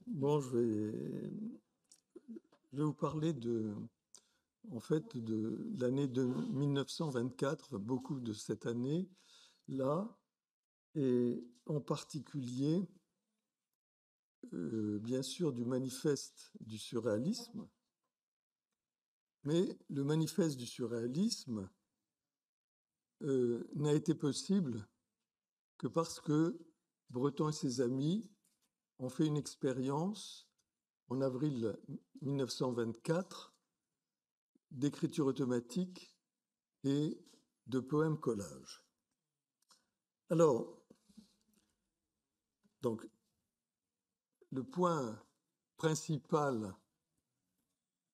Bon, je vais vous parler en fait, de l'année 1924, beaucoup de cette année-là, et en particulier, bien sûr, du manifeste du surréalisme. Mais le manifeste du surréalisme n'a été possible que parce que Breton et ses amis ont fait une expérience en avril 1924 d'écriture automatique et de poèmes collages. Alors, donc, le point principal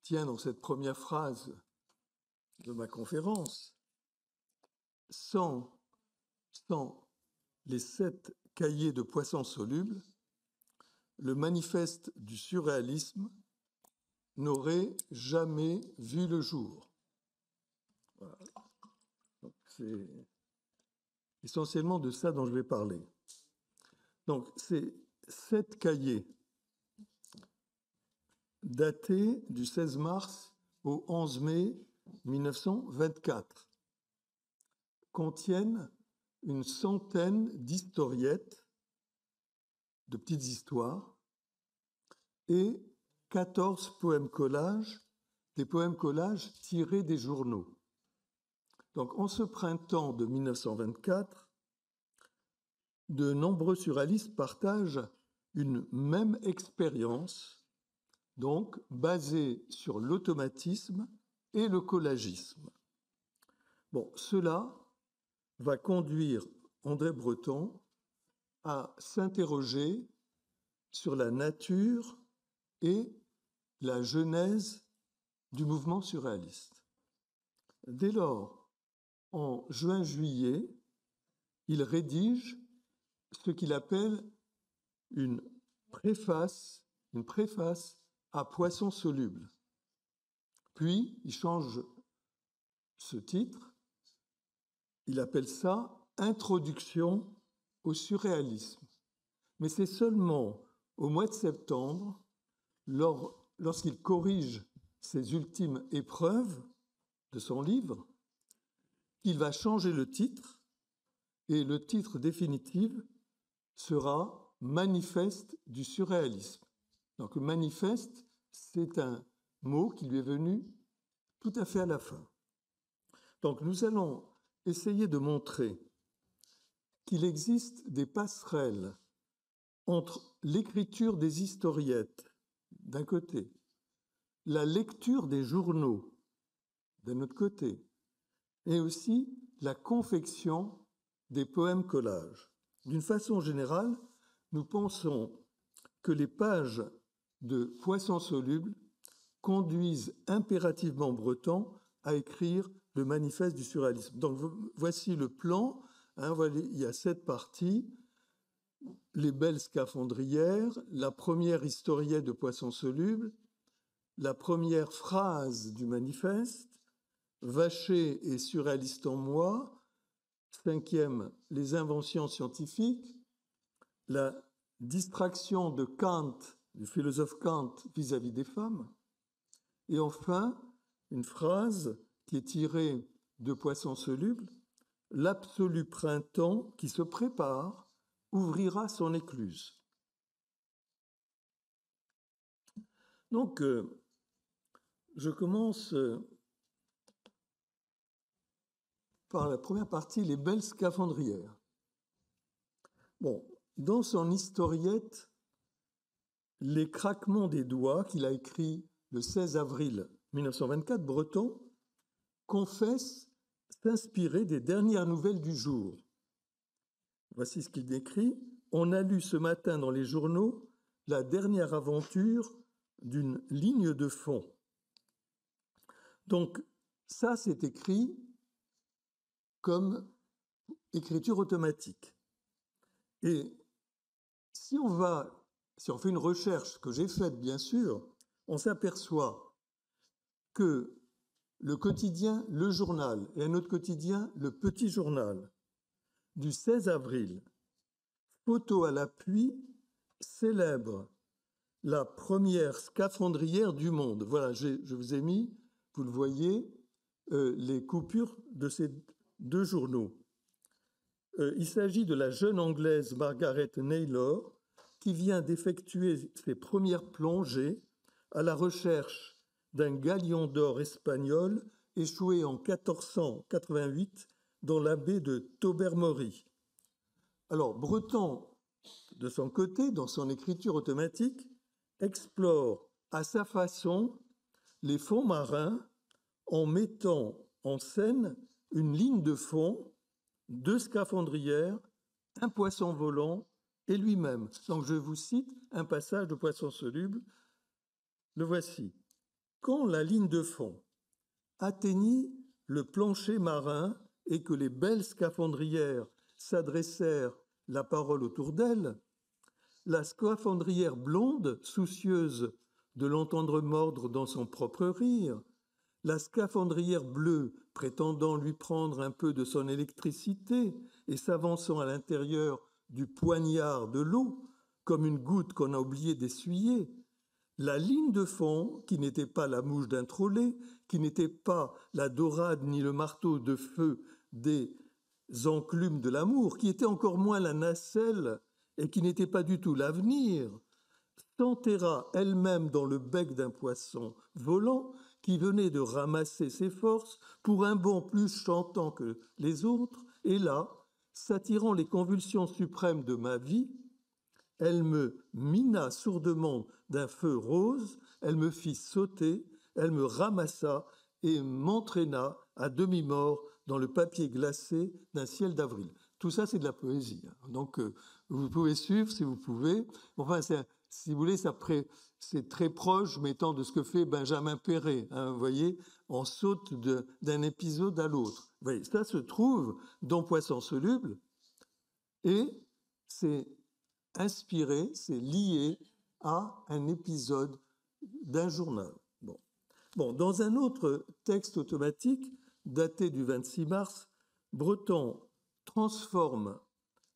tient dans cette première phrase de ma conférence. Sans les 7 cahiers de poissons solubles, le manifeste du surréalisme n'aurait jamais vu le jour. Voilà. C'est essentiellement de ça dont je vais parler. Donc, ces 7 cahiers datés du 16 mars au 11 mai 1924 contiennent une centaine d'historiettes, de petites histoires, et 14 poèmes collages, des poèmes collages tirés des journaux. Donc, en ce printemps de 1924, de nombreux surréalistes partagent une même expérience, donc basée sur l'automatisme et le collagisme. Bon, cela va conduire André Breton à s'interroger sur la nature et la genèse du mouvement surréaliste. Dès lors, en juin-juillet, il rédige ce qu'il appelle une préface à poisson soluble. Puis, il change ce titre, il appelle ça Introduction au surréalisme. Mais c'est seulement au mois de septembre, lorsqu'il corrige ses ultimes épreuves de son livre, qu'il va changer le titre, et le titre définitif sera Manifeste du surréalisme. Donc manifeste, c'est un mot qui lui est venu tout à fait à la fin. Donc nous allons essayer de montrer qu'il existe des passerelles entre l'écriture des historiettes, d'un côté, la lecture des journaux, d'un autre côté, et aussi la confection des poèmes collages. D'une façon générale, nous pensons que les pages de Poissons solubles conduisent impérativement Breton à écrire le manifeste du surréalisme. Donc voici le plan. Il y a 7 parties. Les belles scaphandrières, la première historiette de Poissons solubles, la première phrase du manifeste, Vacher et surréaliste en moi, 5e, les inventions scientifiques, la distraction de Kant, du philosophe Kant vis-à-vis des femmes, et enfin, une phrase qui est tirée de Poissons solubles, l'absolu printemps qui se prépare ouvrira son écluse. Donc, je commence par la première partie, les belles scaphandrières. Bon, dans son historiette, Les craquements des doigts, qu'il a écrit le 16 avril 1924, Breton confesse s'inspirer des dernières nouvelles du jour. Voici ce qu'il décrit. On a lu ce matin dans les journaux la dernière aventure d'une ligne de fond. Donc, ça, c'est écrit comme écriture automatique. Et si on fait une recherche, que j'ai faite bien sûr, on s'aperçoit que le quotidien Le Journal et un autre quotidien, Le Petit Journal, du 16 avril, photo à l'appui, célèbre la première scaphandrière du monde. Voilà, je vous ai mis, vous le voyez, les coupures de ces deux journaux. Il s'agit de la jeune Anglaise Margaret Naylor qui vient d'effectuer ses premières plongées à la recherche d'un galion d'or espagnol échoué en 1488 dans la baie de Tobermory. Alors, Breton, de son côté, dans son écriture automatique, explore à sa façon les fonds marins en mettant en scène une ligne de fond, deux scaphandrières, un poisson volant et lui-même. Donc je vous cite un passage de Poisson soluble. Le voici. Quand la ligne de fond atteignit le plancher marin et que les belles scaphandrières s'adressèrent la parole autour d'elle, la scaphandrière blonde, soucieuse de l'entendre mordre dans son propre rire, la scaphandrière bleue prétendant lui prendre un peu de son électricité et s'avançant à l'intérieur du poignard de l'eau, comme une goutte qu'on a oublié d'essuyer, la ligne de fond, qui n'était pas la mouche d'un trolley, qui n'était pas la dorade ni le marteau de feu des enclumes de l'amour, qui était encore moins la nacelle et qui n'était pas du tout l'avenir, s'enterra elle-même dans le bec d'un poisson volant qui venait de ramasser ses forces pour un bond plus chantant que les autres, et là, s'attirant les convulsions suprêmes de ma vie, elle me mina sourdement d'un feu rose, elle me fit sauter, elle me ramassa et m'entraîna à demi-mort dans le papier glacé d'un ciel d'avril. Tout ça, c'est de la poésie. Donc, vous pouvez suivre si vous pouvez. Enfin, si vous voulez, c'est très proche, mettons, de ce que fait Benjamin Péret. Vous voyez, on saute d'un épisode à l'autre. Vous voyez, ça se trouve dans Poisson soluble et c'est inspiré, c'est lié à un épisode d'un journal. Bon, dans un autre texte automatique, daté du 26 mars, Breton transforme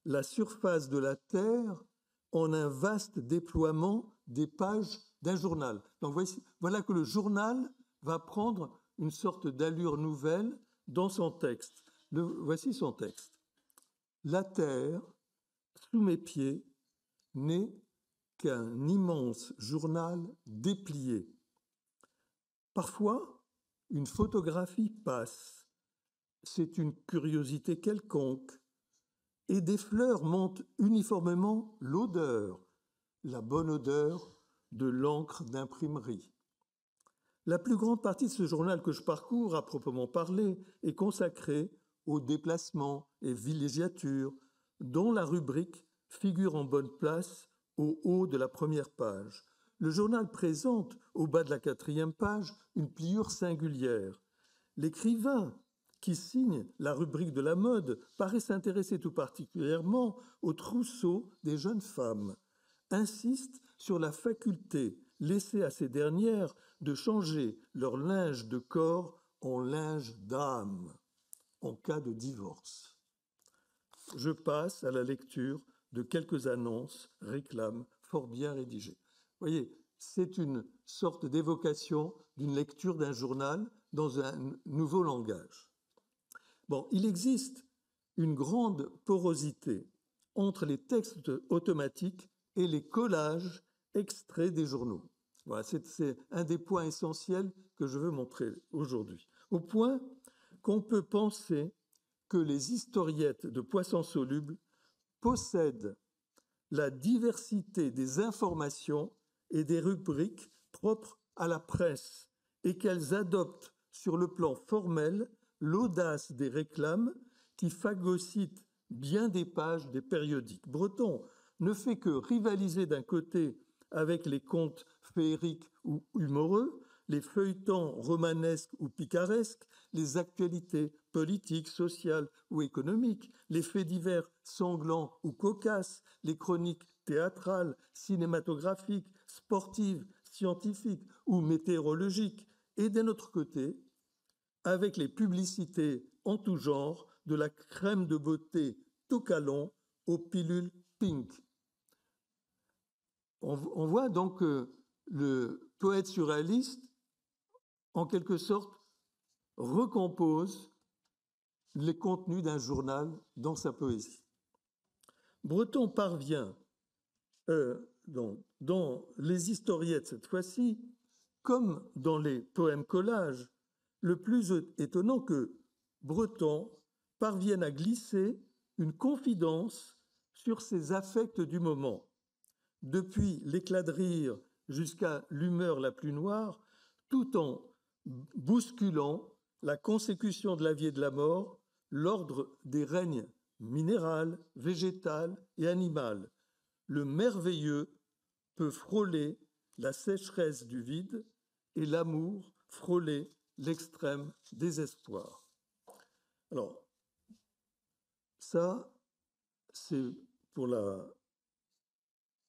la surface de la Terre en un vaste déploiement des pages d'un journal. Donc voilà que le journal va prendre une sorte d'allure nouvelle dans son texte. Voici son texte. La Terre, sous mes pieds, n'est qu'un immense journal déplié. Parfois, une photographie passe, c'est une curiosité quelconque, et des fleurs montent uniformément l'odeur, la bonne odeur de l'encre d'imprimerie. La plus grande partie de ce journal que je parcours, à proprement parler, est consacrée aux déplacements et villégiatures, dont la rubrique figure en bonne place au haut de la première page. Le journal présente, au bas de la 4e page, une pliure singulière. L'écrivain qui signe la rubrique de la mode paraît s'intéresser tout particulièrement au trousseau des jeunes femmes, insiste sur la faculté laissée à ces dernières de changer leur linge de corps en linge d'âme en cas de divorce. Je passe à la lecture de quelques annonces, réclames fort bien rédigées. Vous voyez, c'est une sorte d'évocation d'une lecture d'un journal dans un nouveau langage. Bon, il existe une grande porosité entre les textes automatiques et les collages extraits des journaux. Voilà, c'est un des points essentiels que je veux montrer aujourd'hui. Au point qu'on peut penser que les historiettes de Poisson soluble possèdent la diversité des informations et des rubriques propres à la presse et qu'elles adoptent sur le plan formel l'audace des réclames qui phagocytent bien des pages des périodiques. Breton ne fait que rivaliser d'un côté avec les contes féeriques ou humoreux, les feuilletons romanesques ou picaresques, les actualités politiques, sociales ou économiques, les faits divers sanglants ou cocasses, les chroniques théâtrales, cinématographiques, sportives, scientifiques ou météorologiques, et d'un autre côté, avec les publicités en tout genre, de la crème de beauté Tocalon aux pilules Pink. on voit donc que le poète surréaliste, en quelque sorte, recompose les contenus d'un journal dans sa poésie. Breton parvient, dans les historiettes cette fois-ci, comme dans les poèmes collages, le plus étonnant que Breton parvienne à glisser une confidence sur ses affects du moment. Depuis l'éclat de rire jusqu'à l'humeur la plus noire, tout en bousculant la consécution de la vie et de la mort, l'ordre des règnes minéral, végétal et animal. Le merveilleux peut frôler la sécheresse du vide et l'amour frôler l'extrême désespoir. Alors, ça, c'est pour la...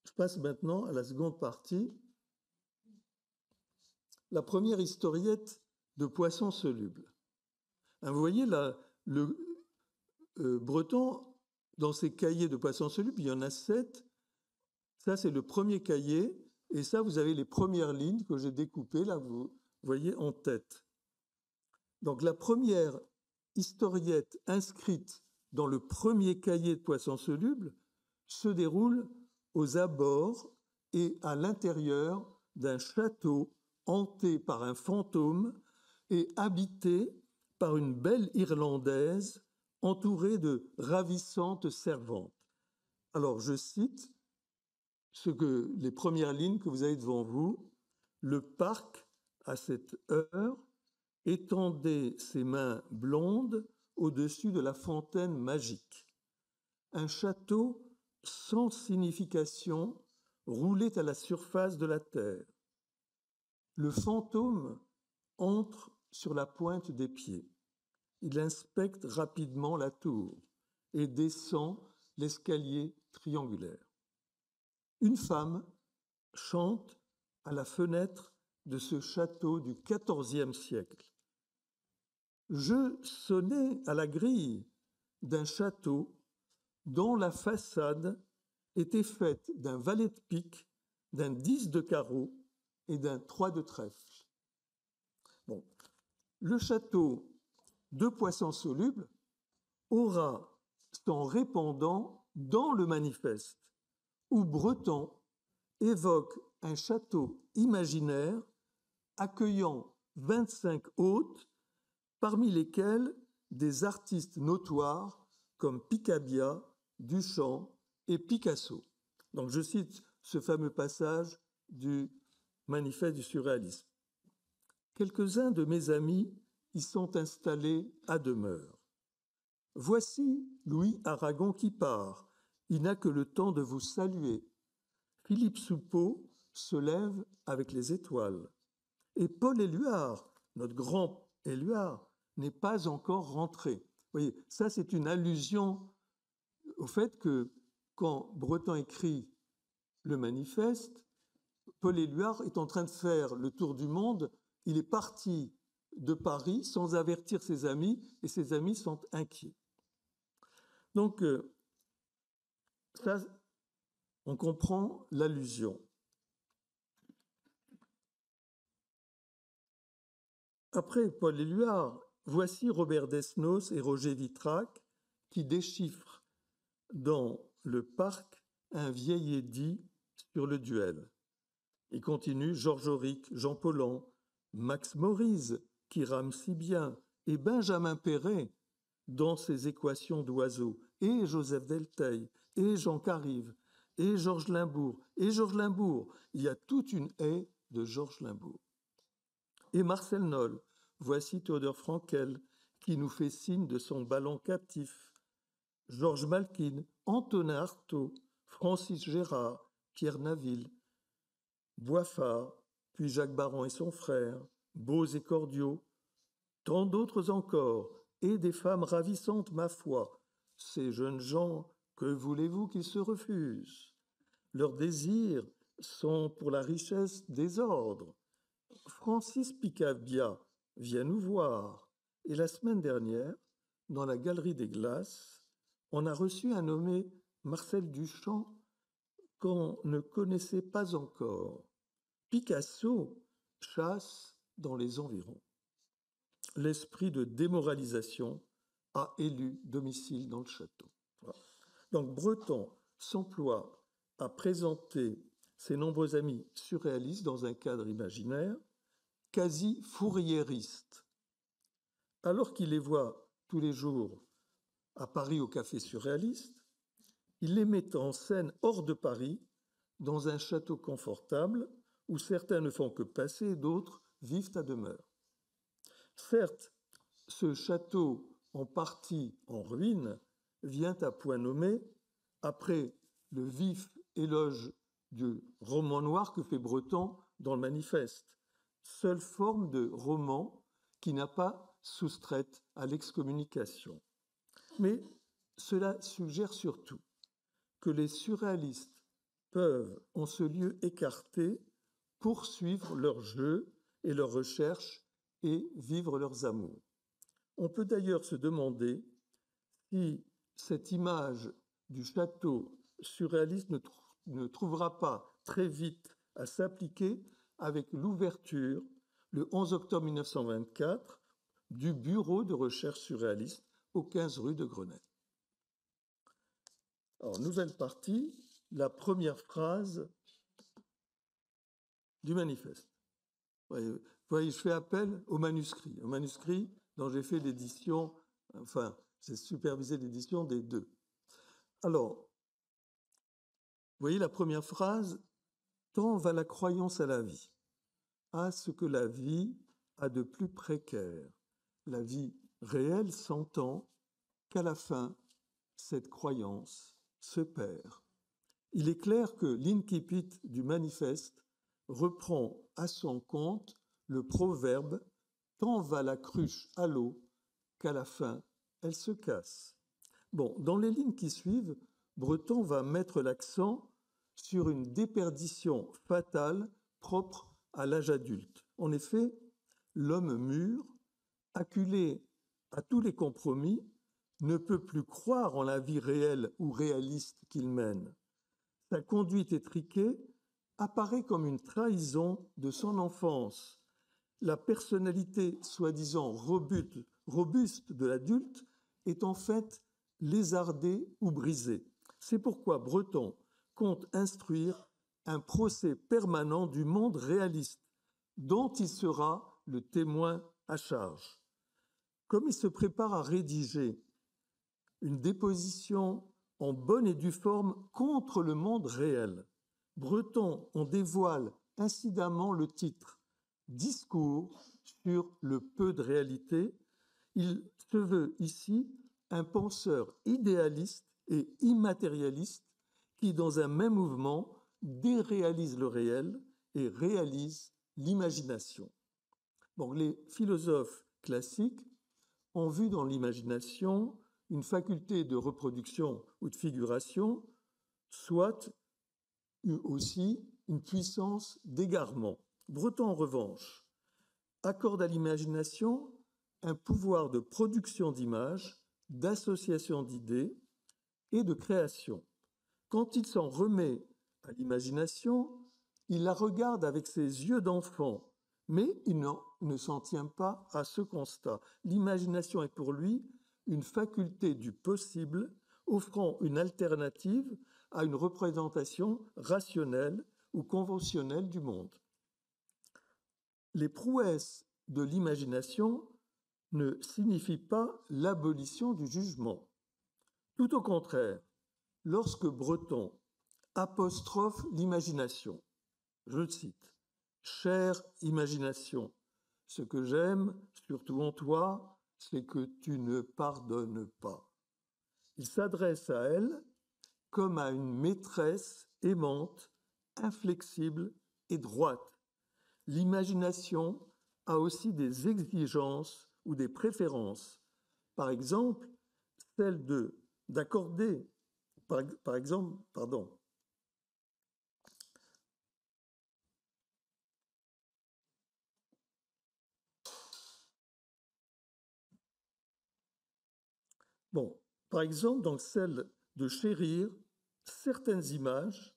Je passe maintenant à la seconde partie. La première historiette de poissons solubles. Vous voyez, là, le Breton, dans ses cahiers de poissons solubles, il y en a 7. Ça, c'est le premier cahier. Et ça, vous avez les premières lignes que j'ai découpées, là, vous voyez, en tête. Donc, la première historiette inscrite dans le premier cahier de poissons solubles se déroule aux abords et à l'intérieur d'un château hanté par un fantôme et habité par une belle Irlandaise entourée de ravissantes servantes. Alors, je cite les premières lignes que vous avez devant vous. Le parc, à cette heure, étendait ses mains blondes au-dessus de la fontaine magique. Un château sans signification roulait à la surface de la terre. Le fantôme entre sur la pointe des pieds. Il inspecte rapidement la tour et descend l'escalier triangulaire. Une femme chante à la fenêtre de ce château du XIVe siècle. Je sonnais à la grille d'un château dont la façade était faite d'un valet de pique, d'un 10 de carreau et d'un 3 de trèfle. Bon. Le château de poissons solubles aura son répondant dans le manifeste, où Breton évoque un château imaginaire accueillant 25 hôtes, parmi lesquels des artistes notoires comme Picabia, Duchamp et Picasso. Donc je cite ce fameux passage du manifeste du surréalisme. Quelques-uns de mes amis y sont installés à demeure. Voici Louis Aragon qui part. Il n'a que le temps de vous saluer. Philippe Soupeau se lève avec les étoiles. Et Paul Éluard, notre grand Éluard, n'est pas encore rentré. Vous voyez, ça c'est une allusion au fait que quand Breton écrit le manifeste, Paul Éluard est en train de faire le tour du monde. Il est parti de Paris sans avertir ses amis et ses amis sont inquiets. Donc, ça, on comprend l'allusion. Après Paul Éluard, voici Robert Desnos et Roger Vitrac qui déchiffrent dans le parc un vieil édit sur le duel. Il continue Georges Auric, Jean Paulhan, Max Morise, qui rame si bien, et Benjamin Péret dans ses équations d'oiseaux, et Joseph Delteil, et Jean Carive, et Georges Limbourg, et Georges Limbourg. Il y a toute une haie de Georges Limbourg. Et Marcel Noll, voici Théodore Frankel, qui nous fait signe de son ballon captif. Georges Malkin, Antonin Artaud, Francis Gérard, Pierre Naville, Boiffard, puis Jacques Baron et son frère, Beaux et Cordiaux, tant d'autres encore, et des femmes ravissantes, ma foi. Ces jeunes gens, que voulez-vous qu'ils se refusent? Leurs désirs sont pour la richesse des ordres. Francis Picabia vient nous voir, et la semaine dernière, dans la Galerie des Glaces, on a reçu un nommé Marcel Duchamp qu'on ne connaissait pas encore, Picasso chasse dans les environs. L'esprit de démoralisation a élu domicile dans le château. Voilà. Donc Breton s'emploie à présenter ses nombreux amis surréalistes dans un cadre imaginaire quasi fourriériste. Alors qu'il les voit tous les jours à Paris au café surréaliste, il les met en scène hors de Paris, dans un château confortable où certains ne font que passer et d'autres vivent à demeure. Certes, ce château, en partie en ruine, vient à point nommé après le vif éloge du roman noir que fait Breton dans le Manifeste, seule forme de roman qui n'a pas soustraite à l'excommunication. Mais cela suggère surtout que les surréalistes peuvent, en ce lieu écarté, poursuivre leur jeu et leurs recherches et vivre leurs amours. On peut d'ailleurs se demander si cette image du château surréaliste ne trouvera pas très vite à s'appliquer avec l'ouverture, le 11 octobre 1924, du bureau de recherche surréaliste au 15 rue de Grenelle. Alors, nouvelle partie, la première phrase du manifeste. Vous voyez, je fais appel au manuscrit dont j'ai fait l'édition, enfin, j'ai supervisé l'édition des deux. Alors, vous voyez la première phrase, tant va la croyance à la vie, à ce que la vie a de plus précaire. La vie réelle s'entend qu'à la fin, cette croyance se perd. Il est clair que l'incipit du manifeste reprend à son compte le proverbe « Tant va la cruche à l'eau qu'à la fin, elle se casse ». Bon, dans les lignes qui suivent, Breton va mettre l'accent sur une déperdition fatale propre à l'âge adulte. En effet, l'homme mûr, acculé à tous les compromis, ne peut plus croire en la vie réelle ou réaliste qu'il mène. Sa conduite étriquée apparaît comme une trahison de son enfance. La personnalité soi-disant robuste de l'adulte est en fait lézardée ou brisée. C'est pourquoi Breton compte instruire un procès permanent du monde réaliste, dont il sera le témoin à charge. Comme il se prépare à rédiger une déposition en bonne et due forme contre le monde réel, Breton en dévoile incidemment le titre « Discours sur le peu de réalité ». Il se veut ici un penseur idéaliste et immatérialiste qui, dans un même mouvement, déréalise le réel et réalise l'imagination. Bon, les philosophes classiques ont vu dans l'imagination une faculté de reproduction ou de figuration, soit aussi une puissance d'égarement. Breton, en revanche, accorde à l'imagination un pouvoir de production d'images, d'association d'idées et de création. Quand il s'en remet à l'imagination, il la regarde avec ses yeux d'enfant, mais il ne s'en tient pas à ce constat. L'imagination est pour lui une faculté du possible, offrant une alternative à une représentation rationnelle ou conventionnelle du monde. Les prouesses de l'imagination ne signifient pas l'abolition du jugement. Tout au contraire, lorsque Breton apostrophe l'imagination, je le cite, « Chère imagination, ce que j'aime, surtout en toi, c'est que tu ne pardonnes pas. » Il s'adresse à elle comme à une maîtresse aimante, inflexible et droite. L'imagination a aussi des exigences ou des préférences. Par exemple, celle d'accorder, par exemple, pardon. Bon, par exemple, dans celle de chérir certaines images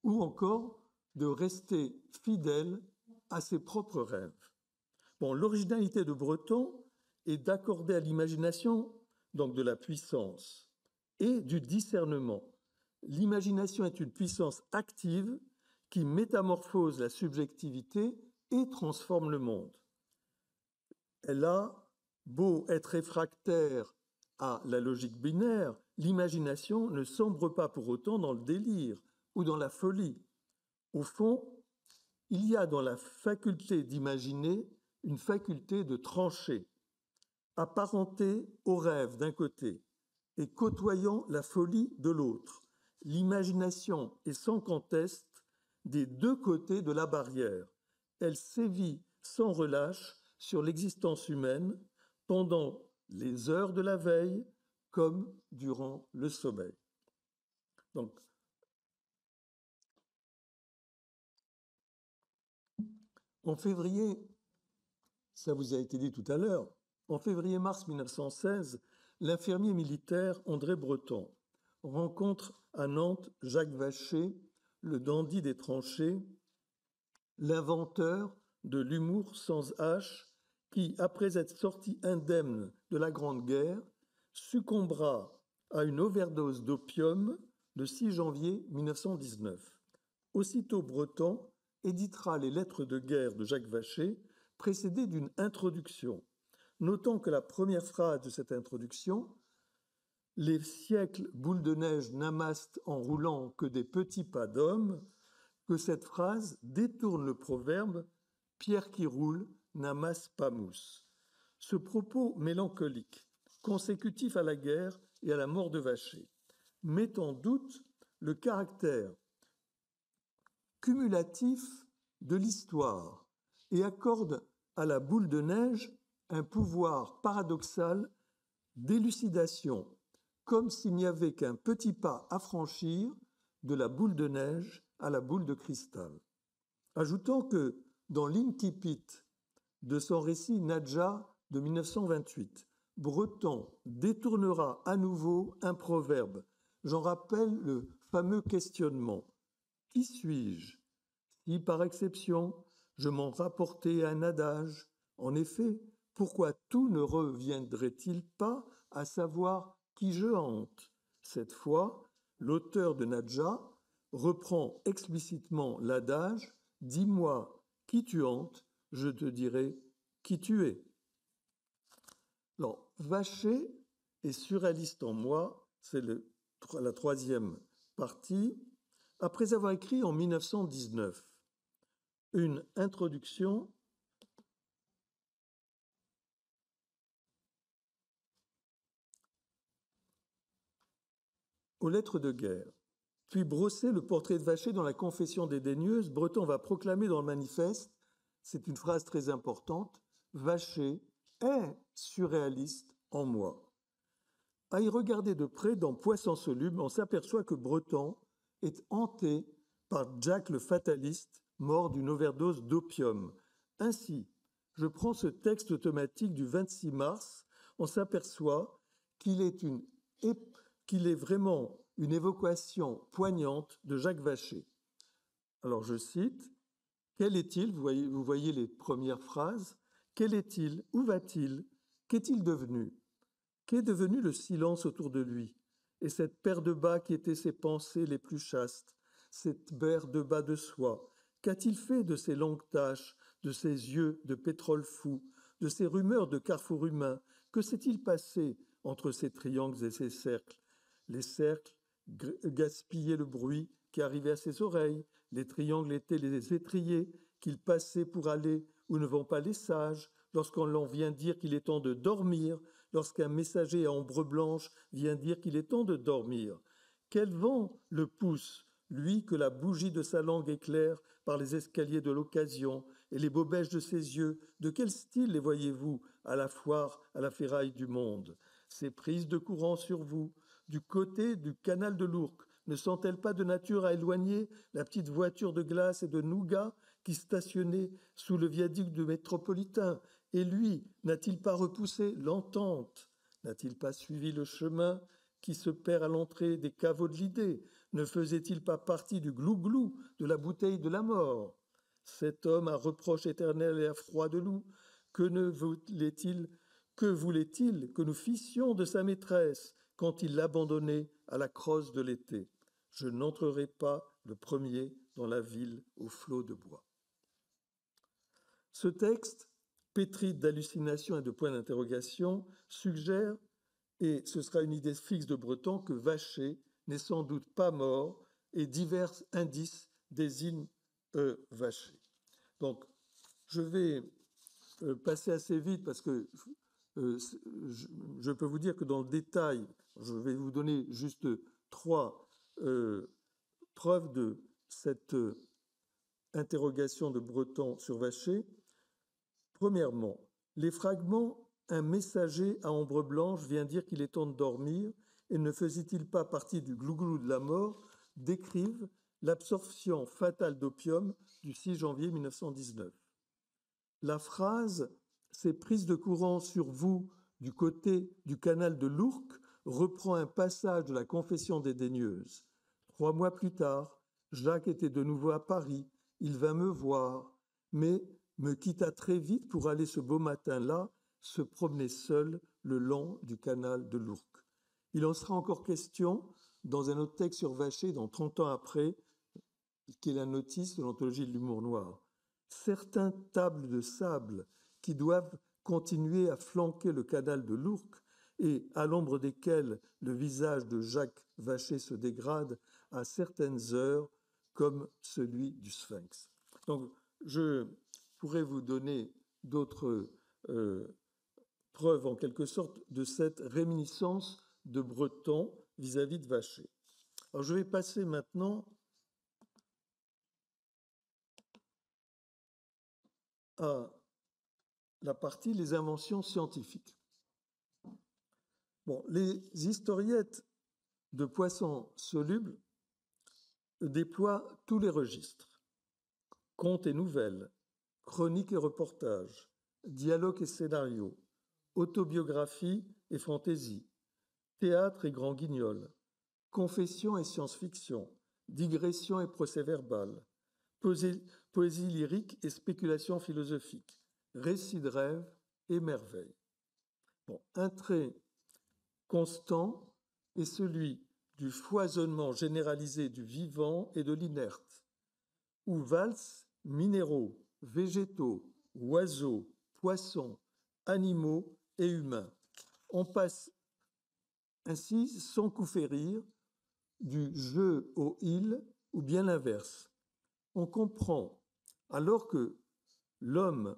ou encore de rester fidèle à ses propres rêves. Bon, l'originalité de Breton est d'accorder à l'imagination donc de la puissance et du discernement. L'imagination est une puissance active qui métamorphose la subjectivité et transforme le monde. Elle a beau être réfractaire à la logique binaire, l'imagination ne sombre pas pour autant dans le délire ou dans la folie. Au fond, il y a dans la faculté d'imaginer une faculté de trancher, apparentée au rêve d'un côté et côtoyant la folie de l'autre. L'imagination est sans conteste des deux côtés de la barrière. Elle sévit sans relâche sur l'existence humaine pendant les heures de la veille comme durant le sommeil. Donc, en février, ça vous a été dit tout à l'heure, en février-mars 1916, l'infirmier militaire André Breton rencontre à Nantes Jacques Vacher, le dandy des tranchées, l'inventeur de l'humour sans H, qui, après être sorti indemne de la Grande Guerre, succombera à une overdose d'opium le 6 janvier 1919. Aussitôt Breton éditera les lettres de guerre de Jacques Vacher, précédées d'une introduction. Notons que la première phrase de cette introduction, « Les siècles boule de neige n'amassent en roulant que des petits pas d'hommes », que cette phrase détourne le proverbe « Pierre qui roule n'amasse pas mousse ». Ce propos mélancolique, consécutif à la guerre et à la mort de Vacher, met en doute le caractère cumulatif de l'histoire et accorde à la boule de neige un pouvoir paradoxal d'élucidation, comme s'il n'y avait qu'un petit pas à franchir de la boule de neige à la boule de cristal. Ajoutons que dans l'incipit de son récit Nadja de 1928, Breton détournera à nouveau un proverbe. J'en rappelle le fameux questionnement. Qui suis-je? Si par exception je m'en rapportais à un adage, en effet, pourquoi tout ne reviendrait-il pas à savoir qui je hante? Cette fois, l'auteur de Nadja reprend explicitement l'adage « Dis-moi qui tu hantes, je te dirai qui tu es ». Alors, Vacher est surréaliste en moi, c'est la troisième partie. Après avoir écrit en 1919 une introduction aux lettres de guerre, puis brosser le portrait de Vacher dans la Confession dédaigneuse, Breton va proclamer dans le manifeste, c'est une phrase très importante, Vacher est surréaliste en moi. À y regarder de près dans Poisson soluble, on s'aperçoit que Breton est hanté par Jack le fataliste, mort d'une overdose d'opium. Ainsi, je prends ce texte automatique du 26 mars, on s'aperçoit qu'il est vraiment une évocation poignante de Jacques Vacher. Alors je cite, « Quel est-il » vous voyez les premières phrases. « Quel est-il? Où va-t-il? Qu'est-il devenu? Qu'est devenu le silence autour de lui? Et cette paire de bas qui étaient ses pensées les plus chastes, cette paire de bas de soie, qu'a-t-il fait de ces longues taches, de ces yeux de pétrole fou, de ces rumeurs de carrefour humain? Que s'est-il passé entre ces triangles et ces cercles? Les cercles gaspillaient le bruit qui arrivait à ses oreilles, les triangles étaient les étriers qu'il passait pour aller où ne vont pas les sages, lorsqu'on l'en vient dire qu'il est temps de dormir, lorsqu'un messager à ombre blanche vient dire qu'il est temps de dormir. Quel vent le pousse, lui que la bougie de sa langue éclaire par les escaliers de l'occasion et les bobèges de ses yeux? De quel style les voyez-vous à la foire, à la ferraille du monde? Ces prises de courant sur vous, du côté du canal de l'Ourcq, ne sont-elles pas de nature à éloigner la petite voiture de glace et de nougat qui stationnait sous le viaduc du métropolitain? Et lui, n'a-t-il pas repoussé l'entente? N'a-t-il pas suivi le chemin qui se perd à l'entrée des caveaux de l'idée? ne faisait-il pas partie du glou-glou de la bouteille de la mort? Cet homme à reproche éternel et à froid de loup, que voulait-il que nous fissions de sa maîtresse quand il l'abandonnait à la crosse de l'été? Je n'entrerai pas le premier dans la ville aux flots de bois. Ce texte, pétri d'hallucinations et de points d'interrogation, suggère, et ce sera une idée fixe de Breton, que Vacher n'est sans doute pas mort, et divers indices désignent Vacher. Donc, je vais passer assez vite parce que je peux vous dire que dans le détail, je vais vous donner juste 3 preuves de cette interrogation de Breton sur Vacher. Premièrement, les fragments « Un messager à ombre blanche vient dire qu'il est temps de dormir et ne faisait-il pas partie du glouglou de la mort ?» décrivent l'absorption fatale d'opium du 6 janvier 1919. La phrase « Ces prises de courant sur vous du côté du canal de l'Ourcq » reprend un passage de la Confession dédaigneuse. 3 mois plus tard, Jacques était de nouveau à Paris. Il vint me voir, mais me quitta très vite pour aller ce beau matin-là se promener seul le long du canal de l'Ourcq. Il en sera encore question dans un autre texte sur Vacher, dans 30 ans après, qui est la notice de l'anthologie de l'humour noir. Certains tables de sable qui doivent continuer à flanquer le canal de l'Ourcq et à l'ombre desquels le visage de Jacques Vacher se dégrade à certaines heures, comme celui du Sphinx. Donc, je pourrais vous donner d'autres preuve en quelque sorte de cette réminiscence de Breton vis-à-vis de Vacher. Alors je vais passer maintenant à la partie les inventions scientifiques. Bon, les historiettes de poissons solubles déploient tous les registres. Contes et nouvelles, chroniques et reportages, dialogues et scénarios, autobiographie et fantaisie, théâtre et grand guignol, confession et science-fiction, digression et procès-verbal, poésie lyrique et spéculation philosophique, récits de rêve et merveille. Bon, un trait constant est celui du foisonnement généralisé du vivant et de l'inerte, où valsent minéraux, végétaux, oiseaux, poissons, animaux et humains. On passe ainsi, sans coup férir, du je au il ou bien l'inverse. On comprend, alors que l'homme,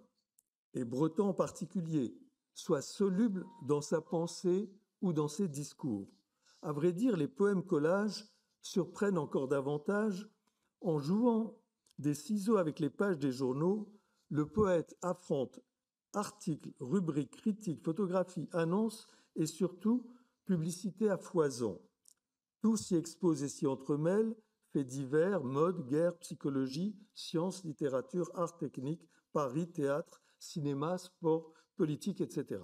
et Breton en particulier, soit soluble dans sa pensée ou dans ses discours. À vrai dire, les poèmes collages surprennent encore davantage. En jouant des ciseaux avec les pages des journaux, le poète affronte articles, rubriques, critiques, photographies, annonces et surtout publicité à foison. Tout s'y expose et s'y entremêle, faits divers, mode, guerre, psychologie, sciences, littérature, art technique, Paris, théâtre, cinéma, sport, politique, etc.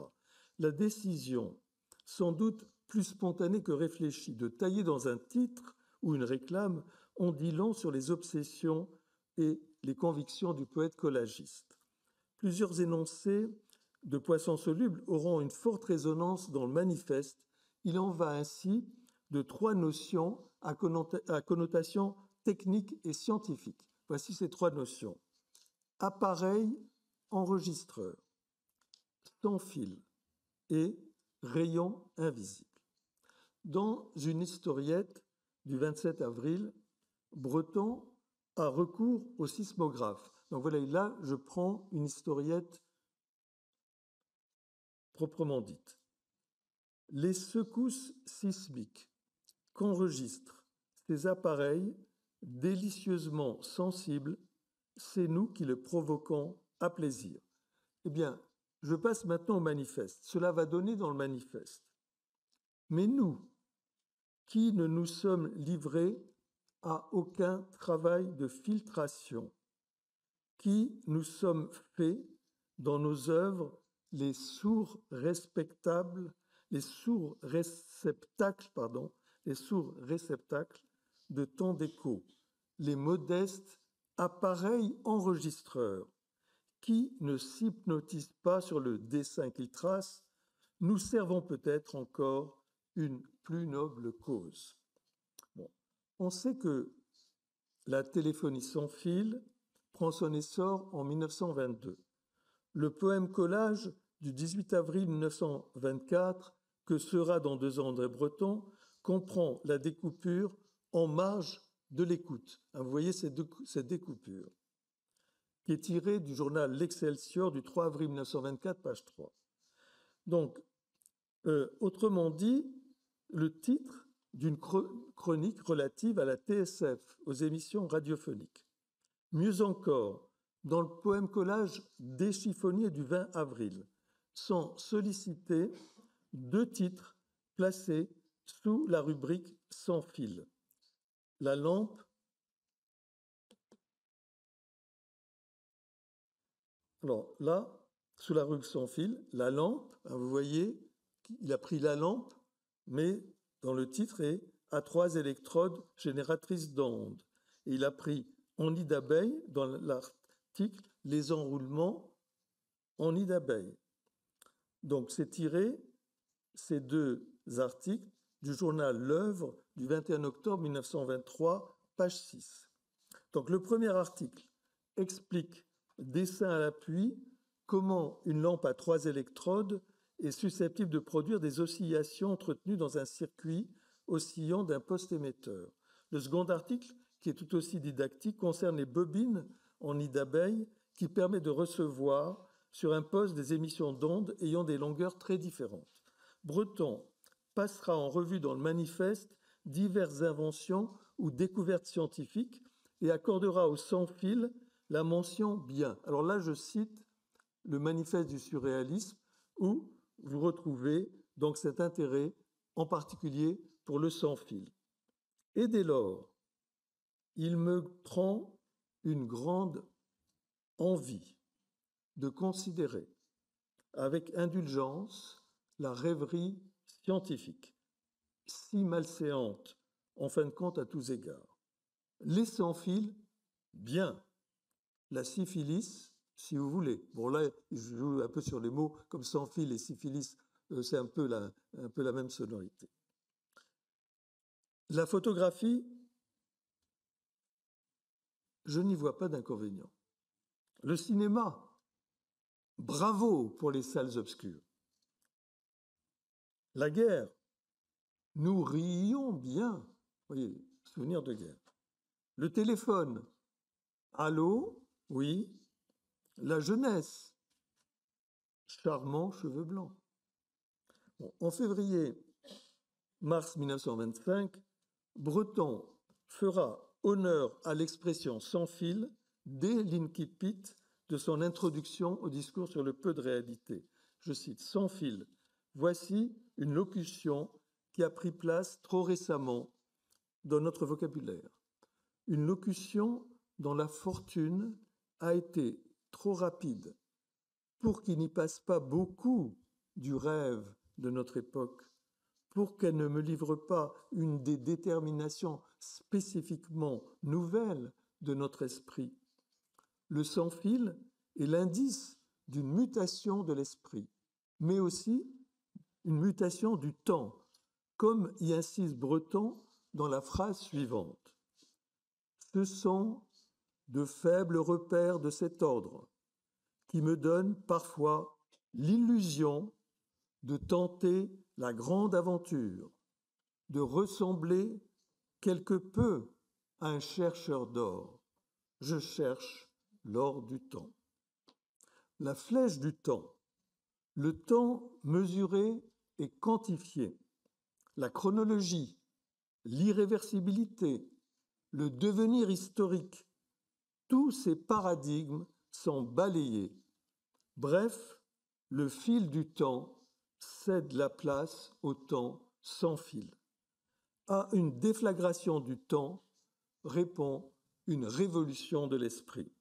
La décision, sans doute plus spontanée que réfléchie, de tailler dans un titre ou une réclame, en dit long sur les obsessions et les convictions du poète collagiste. Plusieurs énoncés de Poissons solubles auront une forte résonance dans le manifeste. Il en va ainsi de 3 notions à connotation technique et scientifique. Voici ces 3 notions. Appareil enregistreur, sans fil et rayon invisible. Dans une historiette du 27 avril, Breton a recours au sismographe. Donc voilà, là, je prends une historiette proprement dite. Les secousses sismiques qu'enregistrent ces appareils délicieusement sensibles, c'est nous qui le provoquons à plaisir. Eh bien, je passe maintenant au manifeste. Cela va donner dans le manifeste. Mais nous, qui ne nous sommes livrés à aucun travail de filtration, qui nous sommes faits dans nos œuvres les sourds réceptacles de temps d'écho, les modestes appareils enregistreurs qui ne s'hypnotisent pas sur le dessin qu'ils tracent, nous servons peut-être encore une plus noble cause. Bon. On sait que la téléphonie sans fil prend son essor en 1922. Le poème collage du 18 avril 1924, que sera dans 2 ans André Breton, comprend la découpure en marge de l'écoute. Vous voyez cette découpure, qui est tirée du journal L'Excelsior du 3 avril 1924, page 3. Donc, autrement dit, le titre d'une chronique relative à la TSF, aux émissions radiophoniques. Mieux encore, dans le poème collage des chiffonniers du 20 avril, sont sollicités 2 titres placés sous la rubrique sans fil. La lampe. Alors là, sous la rubrique sans fil, la lampe, vous voyez, il a pris la lampe, mais dans le titre est à 3 électrodes génératrices d'ondes. Et il a pris en nid d'abeille, dans l'article, les enroulements en nid d'abeille. Donc c'est tiré, ces 2 articles, du journal L'Œuvre du 21 octobre 1923, page 6. Donc le premier article explique, dessin à l'appui, comment une lampe à 3 électrodes est susceptible de produire des oscillations entretenues dans un circuit oscillant d'un poste émetteur. Le second article, qui est tout aussi didactique, concerne les bobines en nid d'abeille qui permet de recevoir sur un poste des émissions d'ondes ayant des longueurs très différentes. Breton passera en revue dans le manifeste diverses inventions ou découvertes scientifiques et accordera au sans-fil la mention bien. Alors là, je cite le manifeste du surréalisme où vous retrouvez donc cet intérêt, en particulier pour le sans-fil. Et dès lors, il me prend une grande envie de considérer avec indulgence la rêverie scientifique, si malséante en fin de compte à tous égards. Les sans-fil, bien. La syphilis, si vous voulez. Bon là, je joue un peu sur les mots, comme sans-fil et syphilis, c'est un peu la même sonorité. La photographie, je n'y vois pas d'inconvénient. Le cinéma, bravo pour les salles obscures. La guerre, nous rions bien. Vous voyez, souvenir de guerre. Le téléphone, allô, oui. La jeunesse, charmant cheveux blancs. Bon, en février-mars 1925, Breton fera honneur à l'expression sans fil dès l'incipit de son introduction au discours sur le peu de réalité. Je cite, sans fil, voici une locution qui a pris place trop récemment dans notre vocabulaire. Une locution dont la fortune a été trop rapide pour qu'il n'y passe pas beaucoup du rêve de notre époque, pour qu'elle ne me livre pas une des déterminations spécifiquement nouvelles de notre esprit. Le sans-fil est l'indice d'une mutation de l'esprit, mais aussi une mutation du temps, comme y insiste Breton dans la phrase suivante. Ce sont de faibles repères de cet ordre qui me donnent parfois l'illusion de tenter la grande aventure, de ressembler quelque peu à un chercheur d'or. Je cherche l'or du temps. La flèche du temps, le temps mesuré et quantifié, la chronologie, l'irréversibilité, le devenir historique, tous ces paradigmes sont balayés. Bref, le fil du temps cède la place au temps sans fil. À une déflagration du temps répond une révolution de l'esprit.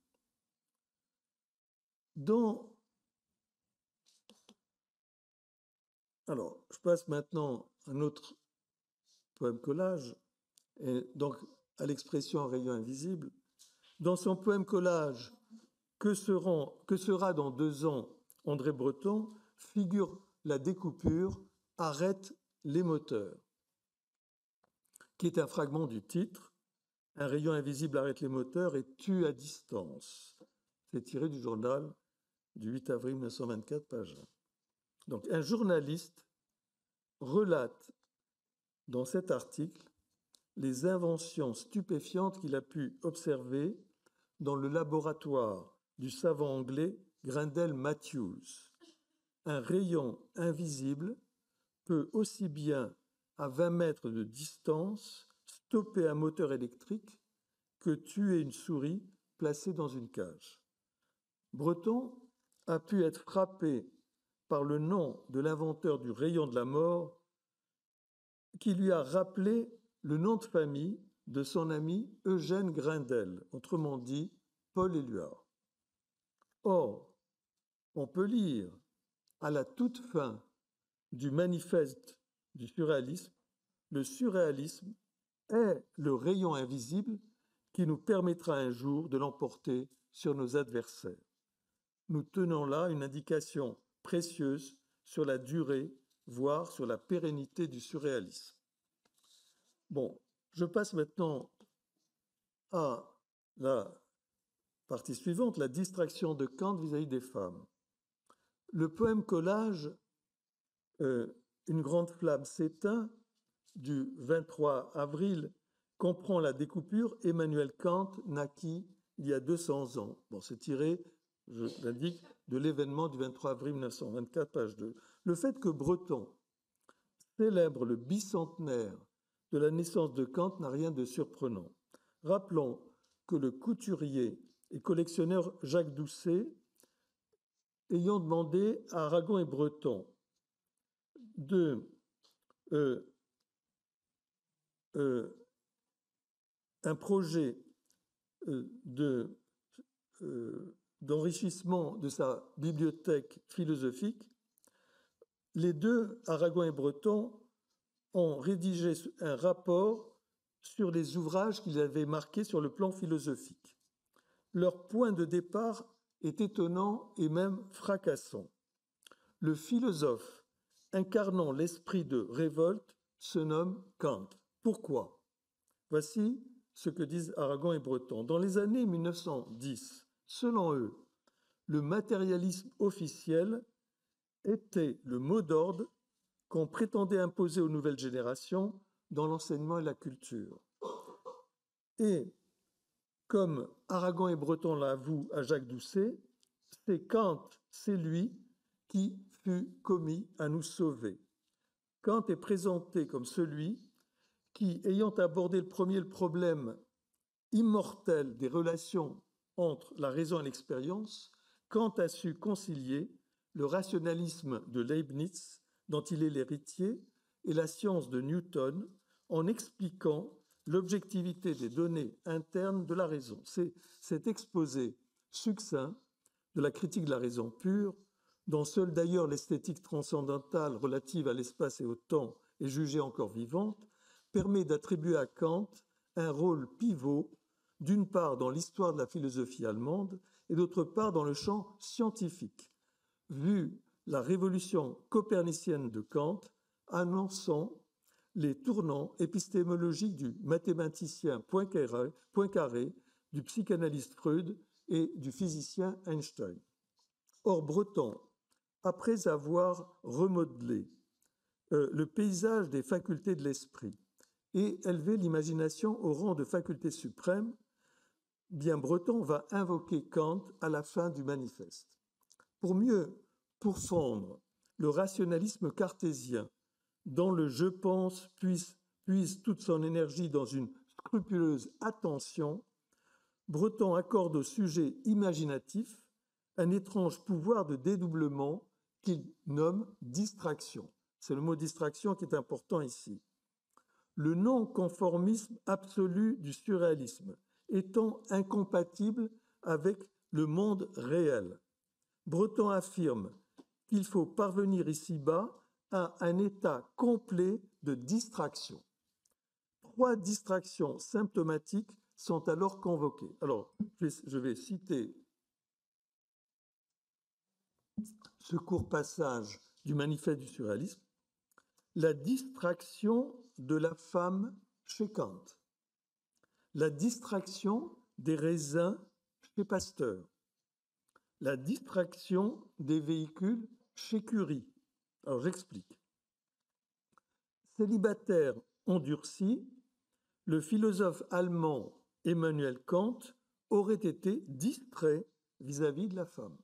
Alors, je passe maintenant à un autre poème collage. Et donc, à l'expression en rayon invisible, dans son poème collage que sera dans 2 ans André Breton, figure la découpure Arrête les moteurs, qui est un fragment du titre. Un rayon invisible arrête les moteurs et tue à distance. C'est tiré du journal du 8 avril 1924, page 1. Donc, un journaliste relate dans cet article les inventions stupéfiantes qu'il a pu observer dans le laboratoire du savant anglais Grindel Matthews. Un rayon invisible peut aussi bien à 20 mètres de distance stopper un moteur électrique que tuer une souris placée dans une cage. Breton a pu être frappé par le nom de l'inventeur du rayon de la mort qui lui a rappelé le nom de famille de son ami Eugène Grindel, autrement dit Paul Éluard. Or, on peut lire à la toute fin du manifeste du surréalisme, le surréalisme est le rayon invisible qui nous permettra un jour de l'emporter sur nos adversaires. Nous tenons là une indication précieuse sur la durée, voire sur la pérennité du surréalisme. Bon, je passe maintenant à la partie suivante, la distraction de Kant vis-à-vis des femmes. Le poème collage Une grande flamme s'éteint du 23 avril comprend la découpure Emmanuel Kant naquit il y a 200 ans. Bon, c'est tiré, je l'indique, de l'événement du 23 avril 1924, page 2. Le fait que Breton célèbre le bicentenaire de la naissance de Kant n'a rien de surprenant. Rappelons que le couturier et collectionneur Jacques Doucet, ayant demandé à Aragon et Breton un projet d'enrichissement de sa bibliothèque philosophique, les deux, Aragon et Breton, ont rédigé un rapport sur les ouvrages qu'ils avaient marqués sur le plan philosophique. Leur point de départ est étonnant et même fracassant. Le philosophe incarnant l'esprit de révolte se nomme Kant. Pourquoi ? Voici ce que disent Aragon et Breton. Dans les années 1910, selon eux, le matérialisme officiel était le mot d'ordre qu'on prétendait imposer aux nouvelles générations dans l'enseignement et la culture. Et comme Aragon et Breton l'avouent à Jacques Doucet, c'est Kant, c'est lui qui fut commis à nous sauver. Kant est présenté comme celui qui, ayant abordé le premier le problème immortel des relations entre la raison et l'expérience, Kant a su concilier le rationalisme de Leibniz, dont il est l'héritier, et la science de Newton, en expliquant l'objectivité des données internes de la raison. C'est cet exposé succinct de la critique de la raison pure, dont seule d'ailleurs l'esthétique transcendantale relative à l'espace et au temps est jugée encore vivante, permet d'attribuer à Kant un rôle pivot, d'une part dans l'histoire de la philosophie allemande et d'autre part dans le champ scientifique, vu la révolution copernicienne de Kant annonçant les tournants épistémologiques du mathématicien Poincaré, du psychanalyste Freud et du physicien Einstein. Or, Breton, après avoir remodelé le paysage des facultés de l'esprit et élevé l'imagination au rang de faculté suprême, bien Breton va invoquer Kant à la fin du manifeste. Pour mieux pourfendre le rationalisme cartésien dont le « je pense » puise toute son énergie dans une scrupuleuse attention, Breton accorde au sujet imaginatif un étrange pouvoir de dédoublement qu'il nomme distraction. C'est le mot distraction qui est important ici. Le non-conformisme absolu du surréalisme étant incompatible avec le monde réel, Breton affirme qu'il faut parvenir ici-bas à un état complet de distraction. 3 distractions symptomatiques sont alors convoquées. Alors, je vais citer ce court passage du manifeste du surréalisme. La distraction de la femme chez Kant, la distraction des raisins chez Pasteur, la distraction des véhicules chez Curie. Alors j'explique. Célibataire endurci, le philosophe allemand Emmanuel Kant aurait été distrait vis-à-vis de la femme.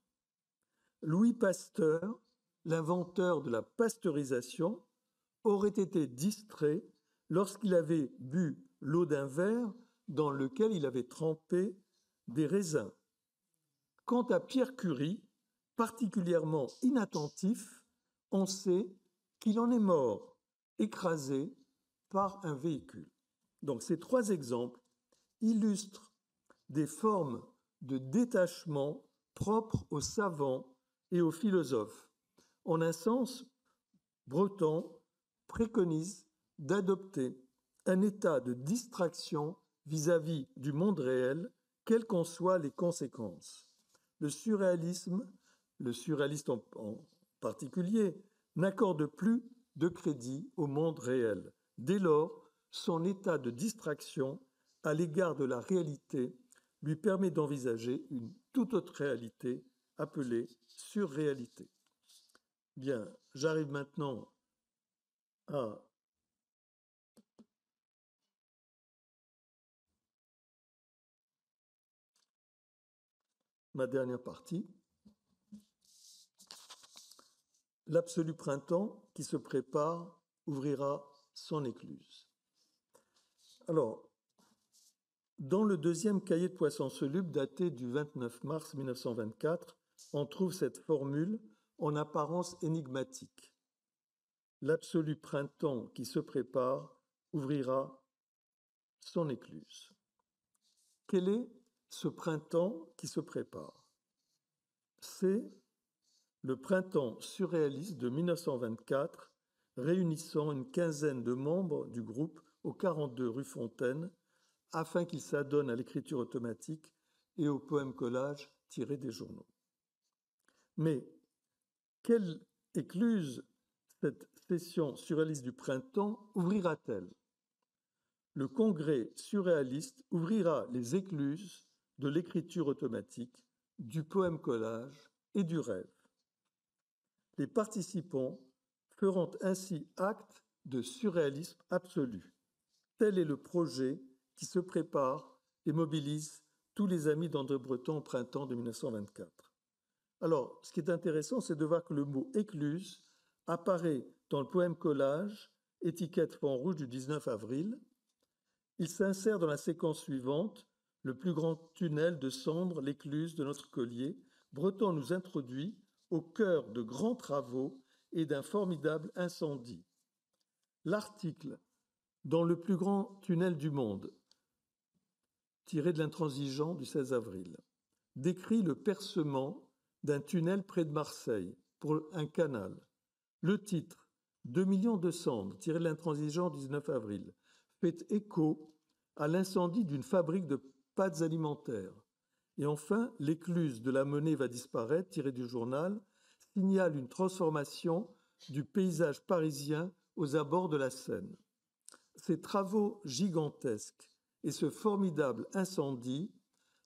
Louis Pasteur, l'inventeur de la pasteurisation, aurait été distrait lorsqu'il avait bu l'eau d'un verre dans lequel il avait trempé des raisins. Quant à Pierre Curie, particulièrement inattentif, on sait qu'il en est mort, écrasé par un véhicule. Donc ces 3 exemples illustrent des formes de détachement propres aux savants et aux philosophes. En un sens, Breton préconise d'adopter un état de distraction vis-à-vis du monde réel, quelles qu'en soient les conséquences. Le surréaliste en particulier, n'accorde plus de crédit au monde réel. Dès lors, son état de distraction à l'égard de la réalité lui permet d'envisager une toute autre réalité appelée surréalité. Bien, j'arrive maintenant à ma dernière partie. L'absolu printemps qui se prépare ouvrira son écluse. Alors, dans le 2e cahier de Poisson soluble daté du 29 mars 1924, on trouve cette formule en apparence énigmatique. L'absolu printemps qui se prépare ouvrira son écluse. Quel est ce printemps qui se prépare? C'est le printemps surréaliste de 1924, réunissant une quinzaine de membres du groupe au 42 rue Fontaine, afin qu'ils s'adonnent à l'écriture automatique et aux poèmes collages tirés des journaux. Mais quelle écluse cette session surréaliste du printemps ouvrira-t-elle? Le congrès surréaliste ouvrira les écluses de l'écriture automatique, du poème collage et du rêve. Les participants feront ainsi acte de surréalisme absolu. Tel est le projet qui se prépare et mobilise tous les amis d'André Breton au printemps de 1924. Alors, ce qui est intéressant, c'est de voir que le mot écluse apparaît dans le poème collage, étiquette fond rouge du 19 avril. Il s'insère dans la séquence suivante, le plus grand tunnel de cendres, l'écluse de notre collier. Breton nous introduit au cœur de grands travaux et d'un formidable incendie. L'article « Dans le plus grand tunnel du monde », tiré de l'Intransigeant du 16 avril, décrit le percement d'un tunnel près de Marseille pour un canal. Le titre « 2 millions de cendres », tiré de l'Intransigeant du 19 avril, fait écho à l'incendie d'une fabrique de pâtes alimentaires. Et enfin, l'écluse de la monnaie va disparaître, tiré du journal, signale une transformation du paysage parisien aux abords de la Seine. Ces travaux gigantesques et ce formidable incendie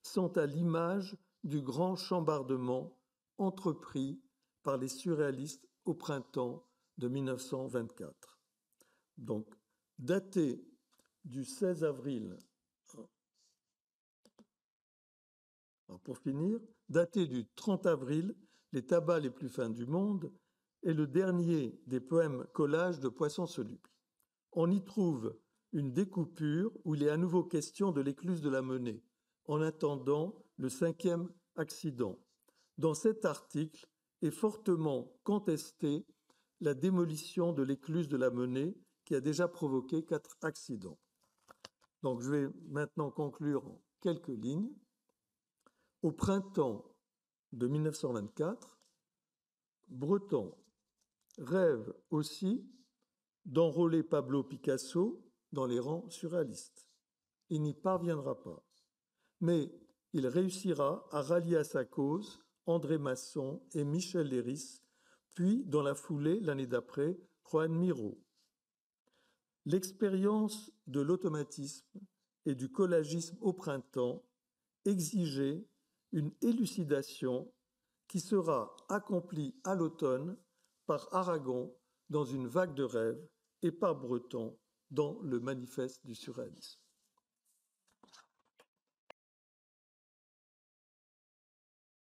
sont à l'image du grand chambardement entrepris par les surréalistes au printemps de 1924. Donc, daté du 16 avril, alors pour finir, daté du 30 avril, Les tabacs les plus fins du monde est le dernier des poèmes collages de Poisson soluble. On y trouve une découpure où il est à nouveau question de l'écluse de la monnaie, en attendant le 5e accident. Dans cet article est fortement contestée la démolition de l'écluse de la monnaie qui a déjà provoqué 4 accidents. Donc je vais maintenant conclure en quelques lignes. Au printemps de 1924, Breton rêve aussi d'enrôler Pablo Picasso dans les rangs surréalistes. Il n'y parviendra pas. Mais il réussira à rallier à sa cause André Masson et Michel Leiris, puis, dans la foulée, l'année d'après, Juan Miró. L'expérience de l'automatisme et du collagisme au printemps exigeait une élucidation qui sera accomplie à l'automne par Aragon dans une vague de rêves et par Breton dans le manifeste du surréalisme.